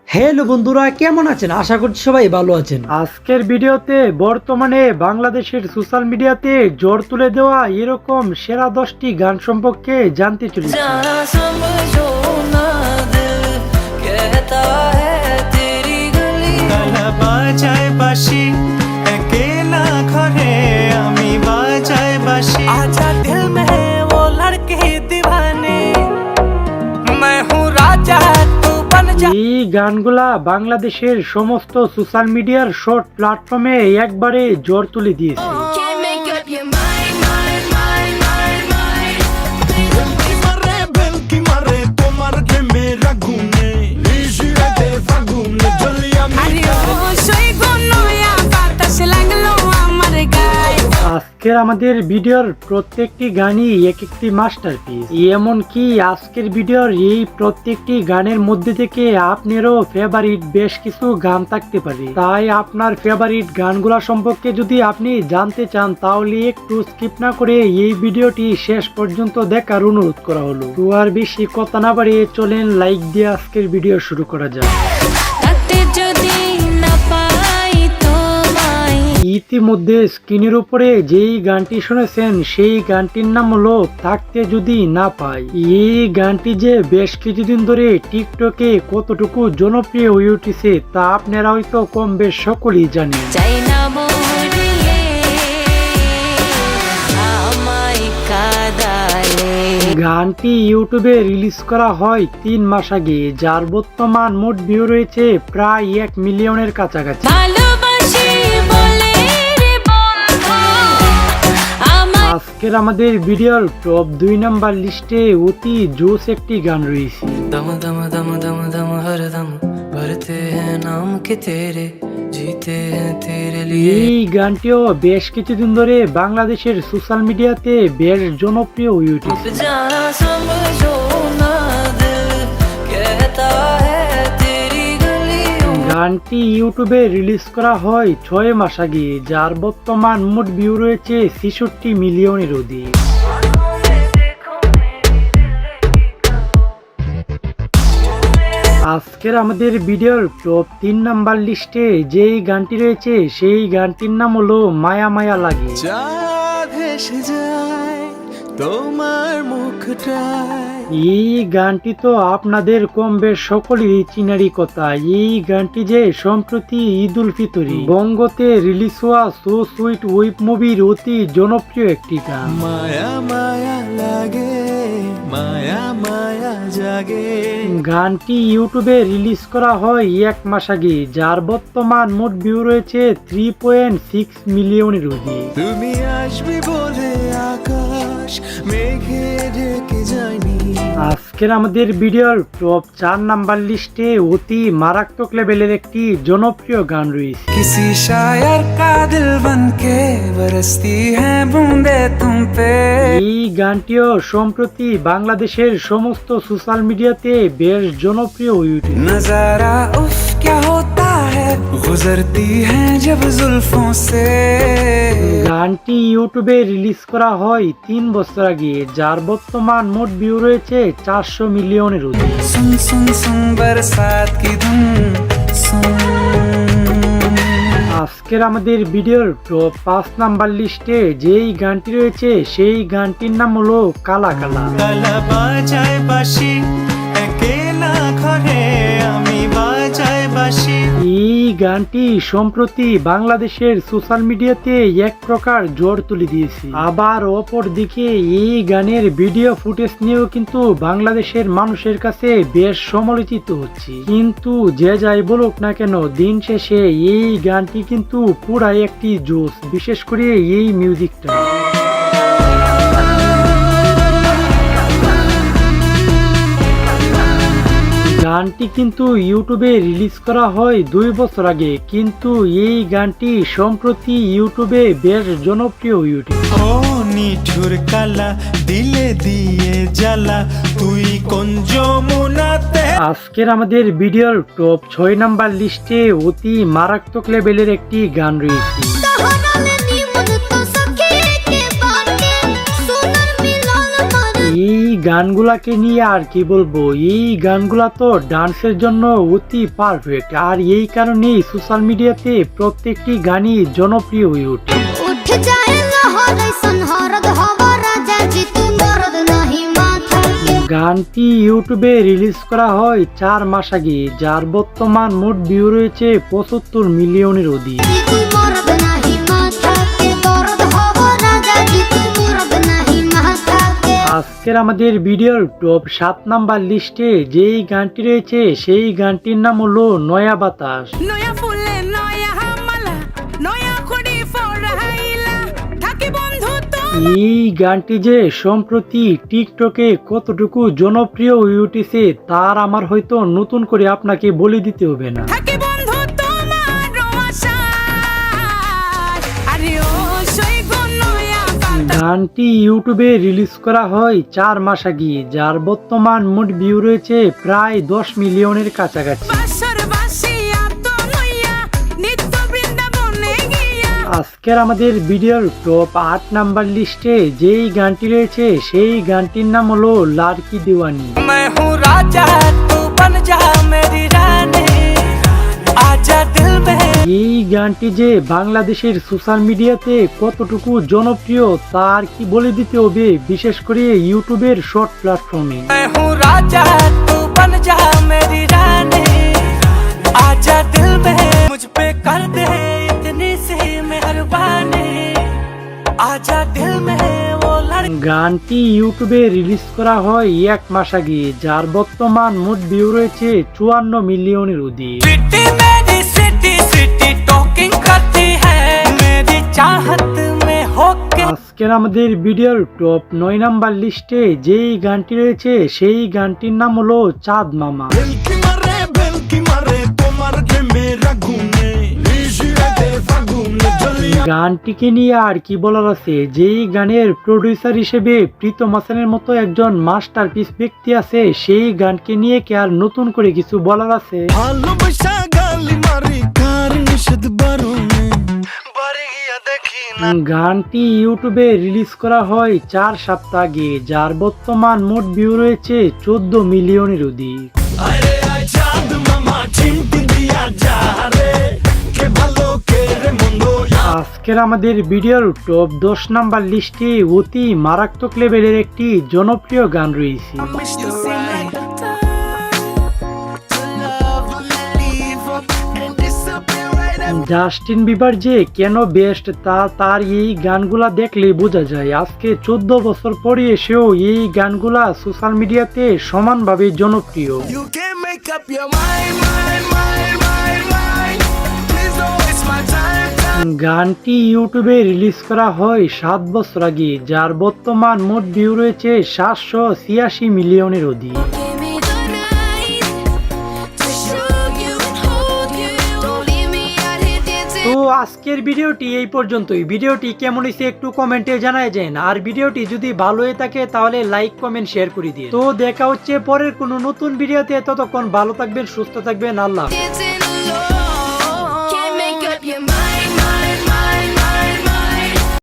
Hello বন্ধুরা, কেমন আছেন? আশা করছি সবাই ভালো আছেন। আজকের ভিডিওতে বর্তমানে বাংলাদেশের সোশ্যাল মিডিয়াতে জোর তুলে দেওয়া এরকম সেরা 10টি গান সম্পর্কে জানতে চলেছি। এই গানগুলা বাংলাদেশের সমস্ত সোশ্যাল মিডিয়ার শর্ট প্ল্যাটফর্মে একবারে জোর তুলে দিয়েছে। আজকের আমাদের ভিডিওর প্রত্যেকটি গানই এক একটি মাস্টারপিস। এমনকি আজকের ভিডিওর এই প্রত্যেকটি গানের মধ্যে থেকে আপনারও ফেভারিট বেশ কিছু গান থাকতে পারে। তাই আপনার ফেভারিট গানগুলা সম্পর্কে যদি আপনি জানতে চান তাহলে একটু স্কিপ না করে এই ভিডিওটি শেষ পর্যন্ত দেখার অনুরোধ করা হলো। তো আর বেশি কথা না বাড়িয়ে চলেন লাইক দিয়ে আজকের ভিডিও শুরু করা যাক। ইতিমধ্যে স্ক্রিনের উপরে যেই গানটি শুনেছেন সেই গানটির নাম হলো থাকতে যদি না পাই। এই গানটি যে বেশ কিছুদিন ধরে টিকটকে কতটুকু জনপ্রিয় হয়ে উঠেছে তা আপনারা হয়তো কম বেশ সকলেই জানেন। গানটি ইউটিউবে রিলিজ করা হয় 3 মাস আগে, যার বর্তমান মোট ভিউ রয়েছে প্রায় 1 মিলিয়নের কাছাকাছি। আজকের আমাদের ভিডিওর টপ 2 নাম্বার লিস্টে অতি জোস একটি গান রয়েছে। दम दम दम दम दम हर दम भरते हैं नाम के तेरे जीते हैं तेरे लिए। এই গানটিও বেশ কিছুদিন ধরে বাংলাদেশের সোশ্যাল মিডিয়াতে বেশ জনপ্রিয় হয়ে উঠেছে। जाना समझो ना दिल कहता है तेरी गलियों। গানটি ইউটিউবে রিলিজ করা হয় 6 মাস আগে, যার বর্তমান মোট ভিউ রয়েছে 66 মিলিয়নের অধিক। আজকের আমাদের ভিডিওর টপ 3 নাম্বার লিস্টে যেই গানটি রয়েছে সেই গানটির নাম হলো মায়া মায়া লাগে। তোমার মুখটায় এই গানটি তো আপনাদের কম বেশ সকলেরই চিনারই কথা। এই গানটি যে সম্প্রতি ঈদ উল ফিতরি বঙ্গতে রিলিজ হওয়া সো সুইট ওয়েব মুভির অতি জনপ্রিয় একটি গান। মায়া মায়া লাগে মায়া মায়া জাগে। গানটি ইউটিউবে রিলিজ করা হয় 1 মাস আগে, যার বর্তমান মোট ভিউ রয়েছে 3.6 মিলিয়নের অধিক। তুমি আসবে বলে আকাশ মেঘে ঢেকে যায়নি। আজকের আমাদের ভিডিওর টপ 4 নাম্বার লিস্টে অতি মারাত্মক লেভেলের একটি জনপ্রিয় গান রয়েছে। किसी शायर का दिल बनके बरसती हैं बूंदे तुम पे। এই গানটিও সম্প্রতি বাংলাদেশের সমস্ত সোশ্যাল মিডিয়াতে বেশ জনপ্রিয় হয়ে উঠে। नजारा उफ क्या होता है गुजरती हैं जब जुल्फों से। গানটি ইউটিউবে রিলিজ করা হয় 3 বছর আগে, যার বর্তমান মোট ভিউ রয়েছে 400 মিলিয়নের অধিক। सुन सुन सुन बरसात की धुन सुन। আজকের আমাদের ভিডিওর টপ 5 নাম্বার লিস্টে যেই গানটি রয়েছে সেই গানটির নাম হলো কালা কালা। কালা বাজায় বাঁশি একেলা ঘরে আমি বাজায় বাঁশি। এই গানটি সম্প্রতি বাংলাদেশের সোশ্যাল মিডিয়াতে এক প্রকার জোর তুলে দিয়েছে। আবার অপর দিকে এই গানের ভিডিও ফুটেজ নিয়েও কিন্তু বাংলাদেশের মানুষের কাছে বেশ সমালোচিত হচ্ছে। কিন্তু যে যাই বলুক না কেন, দিন শেষে এই গানটি কিন্তু পুরাই একটি জোস, বিশেষ করে এই মিউজিকটা। গানটি কিন্তু ইউটিউবে রিলিজ করা হয় 2 বছর আগে, কিন্তু এই গানটি সম্প্রতি ইউটিউবে বেশ জনপ্রিয় হয়ে ওঠে। ও নিঠুর কালা দিলে দিয়ে জ্বালা তুই কোন যমুনাতে। আজকের আমাদের ভিডিওর টপ 6 নাম্বার লিস্টে অতি মারাত্মক লেভেলের একটি গান রয়েছে। এই গানগুলাকে নিয়ে আর কি বলবো, এই গানগুলা তো ডান্সের জন্য অতি পারফেক্ট, আর এই কারণেই সোশ্যাল মিডিয়াতে প্রত্যেকটি গানই জনপ্রিয় হয়ে ওঠে। उठ जाए लहर ऐसन हरद हवा राजा जी तू मरद नहीं माथा के গানটি ইউটিউবে রিলিজ করা হয় 4 মাস আগে, যার বর্তমান মোট ভিউ রয়েছে 75 মিলিয়নের অধিক। जी तू मरद नहीं माथा के दर्द हवा राजा जी तू मरद नहीं माथा के আজকের আমাদের ভিডিওর টপ 7 নাম্বার লিস্টে যেই গানটি রয়েছে সেই গানটির নাম হলো নয়া বাতাস। নয়া ফুলে নয়া মালা নয়া খড়ি ফরাইলা থাকি বন্ধু তো এই গানটি যে সম্প্রতি টিকটকে কতটুকু জনপ্রিয় হয়ে উঠেছে তার আমার হয়তো নতুন করে আপনাকে বলে দিতে হবে না। থাকি বন্ধু তোমার আশায় আরে ও সই গো নয়া বাতাস গানটি ইউটিউবে রিলিজ করা হয় 4 মাস আগে, যার বর্তমান মোট ভিউ রয়েছে প্রায় 10 মিলিয়নের কাছাকাছি। বাসর বাসিয়া তো নয়া নিত্য বৃন্দাবনে গিয়া আজকের আমাদের ভিডিওর টপ 8 নাম্বার লিস্টে যেই গানটি রয়েছে সেই গানটির নাম হলো লাড়কি দিওয়ানি। मैं हूँ राजा तू बन जा मेरी रानी आजा दिल में এই গানটি যে বাংলাদেশের সোশ্যাল মিডিয়াতে কতটুকু জনপ্রিয় তার কি বলে দিতে হবে, বিশেষ করে ইউটিউবের শর্ট প্ল্যাটফর্মে। मैं हूँ राजा तू बन जा मेरी रानी आजा दिल में मुझ पे कर दे इतनी सी मेहरबानी आजा दिल में वो लड़की গানটি ইউটিউবে রিলিজ করা হয় 1 মাস আগে, যার বর্তমান মোট ভিউ রয়েছে 54 মিলিয়নের অধিক। सिटी मेरी सिटी सिटी टॉकिंग करती है मेरी चाहत में होके আজকের আমাদের ভিডিওর টপ 9 নাম্বার লিস্টে যেই গানটি রয়েছে সেই গানটির নাম হলো চাঁদ মামা। বেলকি মারে তোমার প্রেমে রাগুনে নিশিরাতে ফাগুনে জ্বলি গানটিকে নিয়ে আর কি বলার আছে, যেই গানের প্রডিউসার হিসেবে প্রীতম হাসানের মতো একজন মাস্টারপিস ব্যক্তি আছে, সেই গানকে নিয়ে কি আর নতুন করে কিছু বলার আছে? ভালোবাসা গালি মারি কার নিষেধ বারণে বাড়ি গিয়া দেখি গানটি ইউটিউবে রিলিজ করা হয় 4 সপ্তাহ আগে, যার বর্তমান মোট ভিউ রয়েছে 14 মিলিয়নের অধিক। আরে আয় চাঁদ মামা চিমটি দিয়া যা রে কে ভালো কে রে মন্দ আজকের আমাদের ভিডিওর টপ 10 নাম্বার লিস্টে অতি মারাত্মক লেভেলের একটি জনপ্রিয় গান রয়েছে। জাস্টিন বিবার যে কেন বেস্ট তার এই গানগুলা দেখলে বোঝা যায়। আজকে 14 বছর পরে এসেও এই গানগুলা সোশ্যাল মিডিয়াতে সমানভাবে জনপ্রিয়। You can make up your mind, mind, mind, mind, mind. Please don't waste my time, time. গানটি ইউটিউবে রিলিজ করা হয় 7 বছর আগে, যার বর্তমান মোট ভিউ রয়েছে 786 মিলিয়নের অধিক। Give me the night to show you and hold you don't leave me out here dancing তো আজকের ভিডিওটি এই পর্যন্তই। ভিডিওটি কেমন হয়েছে একটু কমেন্টে জানায় যান, আর ভিডিওটি যদি ভালো হয়ে থাকে তাহলে লাইক কমেন্ট শেয়ার করে দিন। তো দেখা হচ্ছে পরের কোনো নতুন ভিডিওতে, ততক্ষণ ভালো থাকবেন, সুস্থ থাকবেন, আল্লাহ হাফেজ। dancing